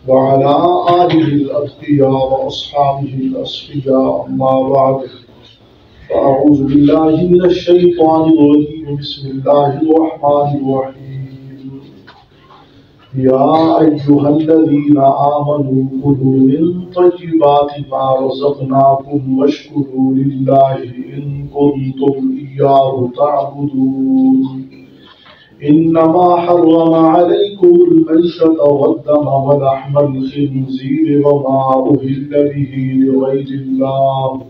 وعلى آله الأتقياء وأصحابه الأصفياء أما بعد فأعوذ بالله من الشيطان الرجيم بسم الله الرحمن الرحيم يا أيها الذين آمنوا كلوا من طيبات ما رزقناكم واشكروا لله إن كنتم إياه تعبدون إنما حرم عليكم الميتة والدم ولحم الخنزير وما أهل به لغير الله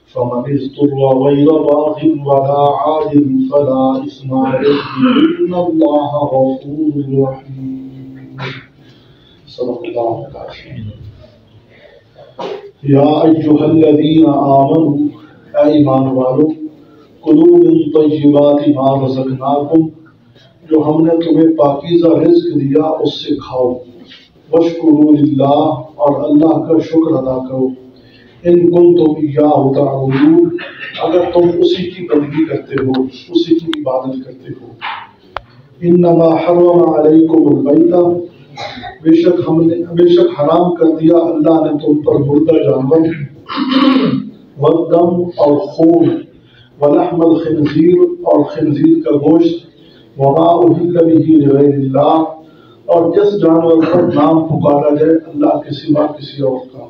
فمن اضطر غير باغ ولا عاد فلا إثم عليه إن الله غفور رحيم صدق الله العظيم یا ایھا الذین آمنوا اے ایمان والو کلوا من طیبات ما رزقناکم جو ہم نے تمہیں پاکیزہ رزق دیا اس سے کھاؤ واشکروا للہ اور اللہ کا شکر ادا کرو ان کنتم ایاہ تعبدون اگر تم اسی کی بندگی کرتے ہو اسی کی عبادت کرتے ہو انما حرم علیکم المیتہ بے شک حرام کر دیا اللہ نے تم پر مردہ جانور والدم اور خون ولحم الخنزیر اور خنزیر کا گوشت وما اہل به لغیر اللہ اور جس جانور پر نام پکارا جائے اللہ کے سوا کسی اور کا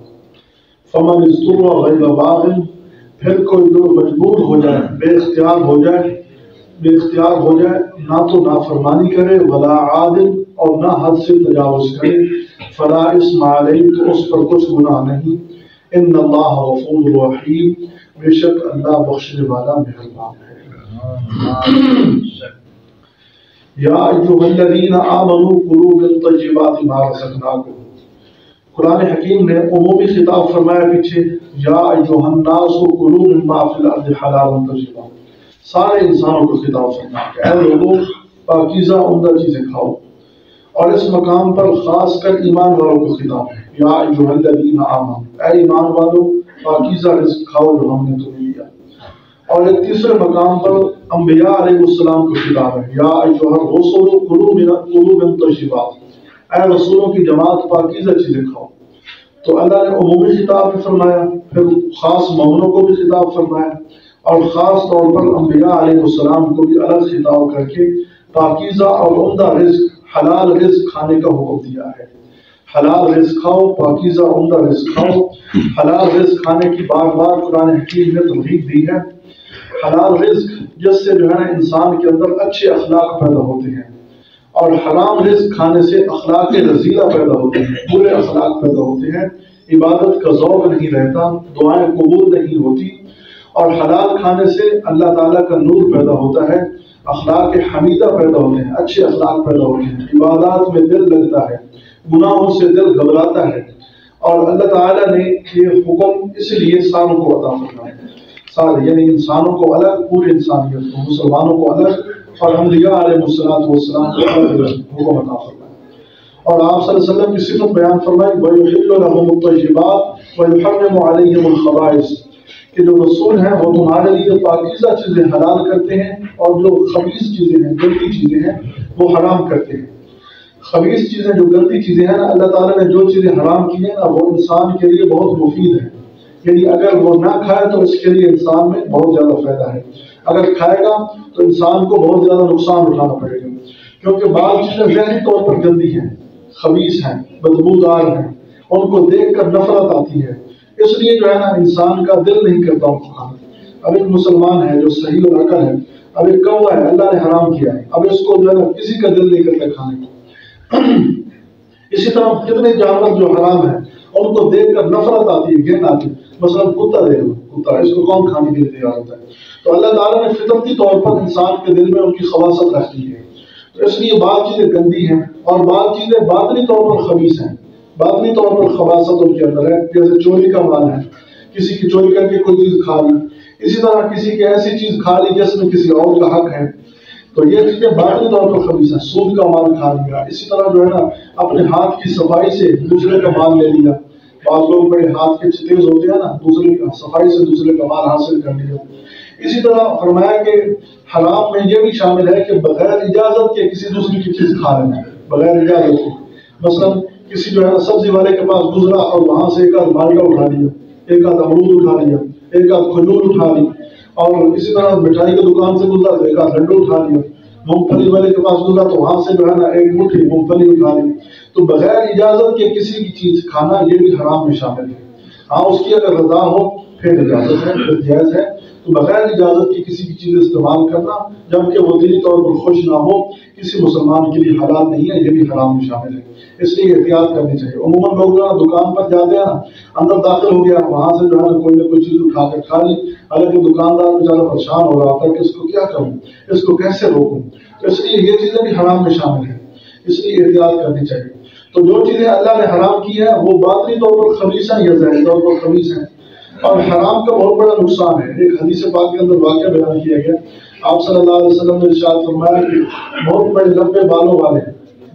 فمن اضطر غیر باغ پھر کوئی جو مجبور ہو جائے بے اختیار ہو جائے نہ تو نافرمانی کرے ولا عادل اور نہ حد سے تجاوز کرے فلا اسم علیہ تو اس پر کچھ گناہ نہیں ان اللہ غفور رحیم بے شک اللہ بخشنے والا مہربان ہے یا ایھا الذین آمنوا کلوا من طیبات ما رزقناکم قرآن حکیم نے عمومی خطاب فرمایا پیچھے یا ایھا الناس کلوا مما فی الارض حلالا طیبا سارے انسانوں کو خطاب فرمایا کہ اے لوگوں پاکیزہ عمدہ چیزیں کھاؤ اور اس مقام پر خاص کر ایمان والوں کو خطاب ہے یا ایھا الذین آمنوا اے ایمان والو پاکیزہ رزق کھاؤ جو ہم نے تمہیں دیا اور ایک تیسرے مقام پر انبیاء علیہ السلام کو خطاب ہے یا ایھا الرسل کلوا من طیبات اے رسولوں کی جماعت پاکیزہ چیزیں کھاؤ تو اللہ نے عمومی خطاب بھی فرمایا پھر خاص مومنوں کو بھی خطاب فرمایا اور خاص طور پر انبیاء علیہ السلام کو بھی الگ خطاب کر کے پاکیزہ اور عمدہ رزق حلال رزق کھانے کا حکم دیا ہے حلال رزق کھاؤ پاکیزہ عمدہ رزق کھاؤ حلال رزق کھانے کی بار بار قرآن حکیم نے ترغیب دی ہے حلال رزق جس سے جو ہے نا انسان کے اندر اچھے اخلاق پیدا ہوتے ہیں اور حرام رزق کھانے سے اخلاق رذیلہ پیدا ہوتے ہیں برے اخلاق پیدا ہوتے ہیں عبادت کا ذوق نہیں رہتا دعائیں قبول نہیں ہوتی اور حلال کھانے سے اللہ تعالیٰ کا نور پیدا ہوتا ہے اخلاق حمیدہ پیدا ہوتے ہیں اچھے اخلاق پیدا ہوتے ہیں عبادات میں دل لگتا ہے گناہوں سے دل گھبراتا ہے اور اللہ تعالیٰ نے یہ حکم اس لیے ساروں کو عطا فرمایا سارے یعنی انسانوں کو الگ پورے انسانیت کو مسلمانوں کو الگ اور انبیاء علیہ السلام کو الگ حکم عطا فرمایا اور آپ صلی اللہ علیہ وسلم کی صفت بیان فرمائی وَيُحِلُّ لَهُمُ الطَّيِّبَاتِ وَيُحَرِّمُ عَلَيْهِمُ الْخَبَائِثَ کہ جو رسول ہیں وہ تمہارے لیے پاکیزہ چیزیں حلال کرتے ہیں اور جو خبیث چیزیں ہیں گندی چیزیں ہیں وہ حرام کرتے ہیں خبیث چیزیں جو گندی چیزیں ہیں نا اللہ تعالیٰ نے جو چیزیں حرام کی ہیں نا وہ انسان کے لیے بہت مفید ہیں یعنی اگر وہ نہ کھائے تو اس کے لیے انسان میں بہت زیادہ فائدہ ہے اگر کھائے گا تو انسان کو بہت زیادہ نقصان اٹھانا پڑے گا کیونکہ بعض چیزیں ذہنی طور پر گندی ہیں خبیث ہیں بدبودار ہیں ان کو دیکھ کر نفرت آتی ہے اس لیے جو ہے نا انسان کا دل نہیں کرتا ان کو کھانا اب ایک مسلمان ہے جو صحیح اور عقل ہے اب ایک کوا ہے اللہ نے حرام کیا ہے اب اس کو جو ہے نا کسی کا دل نہیں کرتا کھانے کو اسی طرح کتنے جانور جو حرام ہیں ان کو دیکھ کر نفرت آتی ہے گھن آتی ہے مثلا کتا دیکھ لو کتا اس کو کون کھانے کے لیے تیار ہوتا ہے تو اللہ تعالیٰ نے فطرتی طور پر انسان کے دل میں ان کی خواصت رکھ دی ہے تو اس لیے بعض چیزیں گندی ہیں اور بعض چیزیں باطنی طور پر خبیث ہیں باطنی طور پر خباثت ان کے اندر ہے جیسے چوری کا مال ہے کسی کی چوری کر کے کوئی چیز کھا لی اسی طرح کسی کی ایسی چیز کھا لی جس میں کسی اور کا حق ہے تو یہ چیزیں باطنی طور پر خبیث ہیں سود کا مال کھا لیا اسی طرح جو ہے نا اپنے ہاتھ کی صفائی سے دوسرے کا مال لے لیا بعض لوگ بڑے ہاتھ کے تیز ہوتے ہیں نا دوسرے کا صفائی سے دوسرے کا مال حاصل کر لیا اسی طرح فرمایا کہ حرام میں یہ بھی شامل ہے کہ بغیر اجازت کے کسی دوسرے کی چیز کھا لینا بغیر اجازت کے مثلا کسی جو ہے نا سبزی والے کے پاس گزرا اور وہاں سے ایک آدھ مالٹا اٹھا لیا، ایک آدھ امرود اٹھا لیا، ایک آدھ کھجور اٹھا لی، اور اسی طرح مٹھائی کی دکان سے گزرا تو ایک آدھ لڈو اٹھا لیا، مونگ پھلی والے کے پاس گزرا تو وہاں سے جو ہے نا ایک مٹھی مونگ پھلی اٹھا لی. تو بغیر اجازت کے کسی کی چیز کھانا یہ بھی حرام میں شامل ہے. ہاں اس کی اگر رضا ہو پھر اجازت ہے، پھر جائز ہے. تو بغیر اجازت کی کسی کی چیز استعمال کرنا جبکہ وہ دلی طور پر خوش نہ ہو کسی مسلمان کے لیے حلال نہیں ہے، یہ بھی حرام میں شامل ہے. اس لیے احتیاط کرنی چاہیے. عموماً لوگ جو ہے دکان پر جاتے ہیں نا، اندر داخل ہو گیا وہاں سے جو ہے کوئی نہ کوئی چیز اٹھا کے کھا لی، حالانکہ دکاندار بیچارہ پریشان ہو رہا تھا کہ اس کو کیا کروں، اس کو کیسے روکوں. تو اس لیے یہ چیزیں بھی حرام میں شامل ہیں، اس لیے احتیاط کرنی چاہیے. تو جو چیزیں اللہ نے حرام کی ہیں وہ باطنی طور پر خبیث ہیں یا ظاہری طور پر خبیث ہیں. اور حرام کا بہت بڑا نقصان ہے. ایک حدیث پاک کے اندر واقعہ بیان کیا گیا. آپ صلی اللہ علیہ وسلم نے ارشاد فرمایا کہ بہت بڑے لمبے بالوں والے،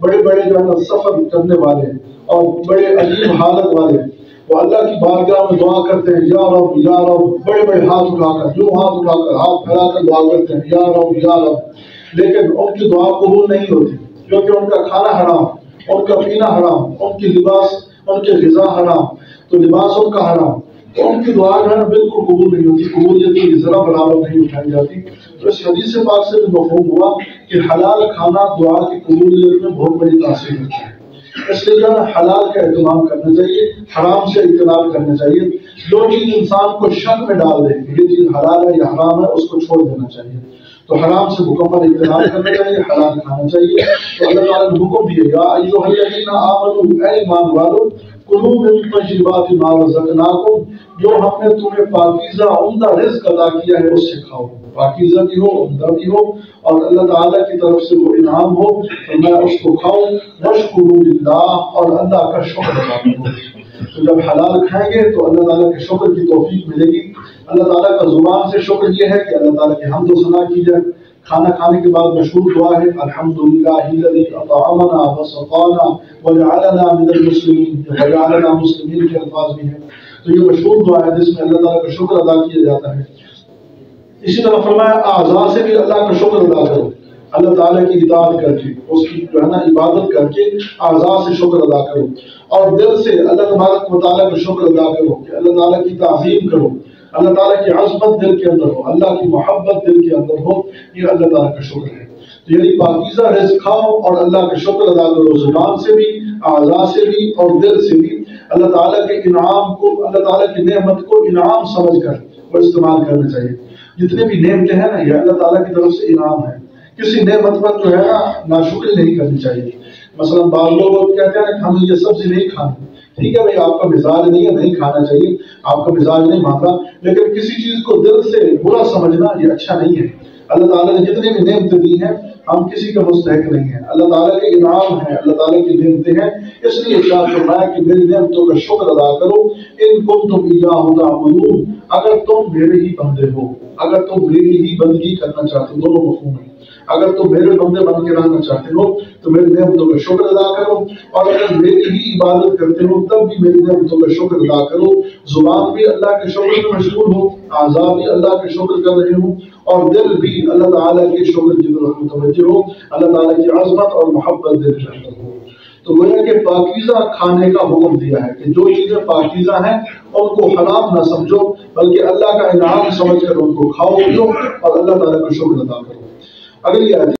بڑے بڑے جو ہے سفر کرنے والے اور بڑے عجیب حالت والے وہ اللہ کی بارگاہ میں دعا کرتے ہیں، یا رب یا رب، بڑے بڑے ہاتھ اٹھا کر، یوں ہاتھ اٹھا کر، ہاتھ پھیلا کر دعا کرتے ہیں، یا رب یا رب. لیکن ان کی دعا قبول نہیں ہوتی کیونکہ ان کا کھانا حرام، ان کا پینا حرام، ان کی لباس، ان کے غذا حرام، تو لباس ان کا حرام، تو ان کی دعا جو ہے نا بالکل قبول نہیں ہوتی، قبولیت کی ذرا برابر نہیں اٹھائی جاتی. تو اس حدیث پاک سے بھی مفہوم ہوا کہ حلال کھانا دعا کی قبولیت میں بہت بڑی تاثیر ہوتی ہے. اس لیے جو ہے حلال کا اہتمام کرنا چاہیے، حرام سے اجتناب کرنا چاہیے. جو چیز انسان کو شک میں ڈال دے کہ یہ چیز حلال ہے یا حرام ہے اس کو چھوڑ دینا چاہیے. تو حرام سے مکمل اجتناب کرنا چاہیے، حلال کھانا چاہیے. تو اللہ تعالیٰ نے حکم دیا، یا ایھا الذین آمنوا، اے ایمان والو، کلوا من طیبات ما رزقناکم، جو ہم نے تمہیں پاکیزہ عمدہ رزق عطا کیا ہے اس سے کھاؤ. پاکیزہ بھی ہو، عمدہ بھی ہو، اور اللہ تعالیٰ کی طرف سے وہ انعام ہو تو میں اس کو کھاؤں. واشکروا للہ، اور اللہ کا شکر ادا کرو. تو جب حلال کھائیں گے تو اللہ تعالیٰ کے شکر کی توفیق ملے گی. اللہ تعالیٰ کا زبان سے شکر یہ ہے کہ اللہ تعالیٰ کی حمد و ثنا کی جائے. کھانا کھانے کے بعد مشہور دعا ہے الحمدللہ الذی اطعمنا وسقانا وجعلنا من المسلمین، وجعلنا مسلمین کے الفاظ بھی ہیں. تو یہ مشہور دعا ہے جس میں اللہ تعالیٰ کا شکر ادا کیا جاتا ہے. اسی طرح فرمایا اعضاء سے بھی اللہ کا شکر ادا کرو، اللہ تعالیٰ کی اطاعت کر کے، اس کی جو ہے نا عبادت کر کے اعضاء سے شکر ادا کرو. اور دل سے اللہ تبارک و تعالیٰ کا شکر ادا کرو کہ اللہ تعالیٰ کی تعظیم کرو، اللہ تعالیٰ کی عظمت دل کے اندر ہو، اللہ کی محبت دل کے اندر ہو. یہ اللہ تعالیٰ کا شکر ہے. تو یعنی پاکیزہ رزق کھاؤ اور اللہ کا شکر ادا کرو، زبان سے بھی، اعضاء سے بھی اور دل سے بھی. اللہ تعالیٰ کے انعام کو، اللہ تعالیٰ کی نعمت کو انعام سمجھ کر وہ استعمال کرنا چاہیے. جتنے بھی نعمتیں ہیں نا یہ اللہ تعالیٰ کی طرف سے انعام ہے. کسی نعمت پر جو ہے نا ناشکری نہیں کرنی چاہیے. مثلا بعض لوگ کہتے ہیں کہ ہمیں یہ سبزی نہیں کھانی. ٹھیک ہے بھائی، آپ کا مزاج نہیں ہے، نہیں کھانا چاہیے، آپ کا مزاج نہیں مانتا، لیکن کسی چیز کو دل سے برا سمجھنا یہ اچھا نہیں ہے. اللہ تعالیٰ نے جتنی بھی نعمتیں دی ہیں ہم کسی کا مستحق نہیں ہیں، اللہ تعالیٰ کے انعام ہیں، اللہ تعالیٰ کی نعمتیں ہیں. اس لیے ارشاد فرمایا کہ میری نعمتوں کا شکر ادا کرو. ان کنتم ایاہ تعبدون، اگر تم میرے ہی بندے ہو، اگر تم میری ہی بندگی کرنا چاہتے ہو. دونوں مفہوم ہیں. اگر تم میرے بندے بن کے رہنا چاہتے ہو تو میری نعمتوں کا شکر ادا کرو، اور اگر میری ہی عبادت کرتے ہو تب بھی میری نعمتوں کا شکر ادا کرو. زبان بھی اللہ کے شکر میں مشغول ہو، اعضاء بھی اللہ کے شکر کر رہے ہوں، اور دل بھی اللہ تعالیٰ کے شکر کی طرف متوجہ ہو، اللہ تعالیٰ کی عظمت اور محبت دل کے اندر ہو. تو گویا کہ پاکیزہ کھانے کا حکم دیا ہے کہ جو چیزیں پاکیزہ ہیں ان کو حرام نہ سمجھو بلکہ اللہ کا انعام سمجھ کر ان کو کھاؤ پیو اور اللہ تعالیٰ کا شکر ادا کرو. اگلی آیت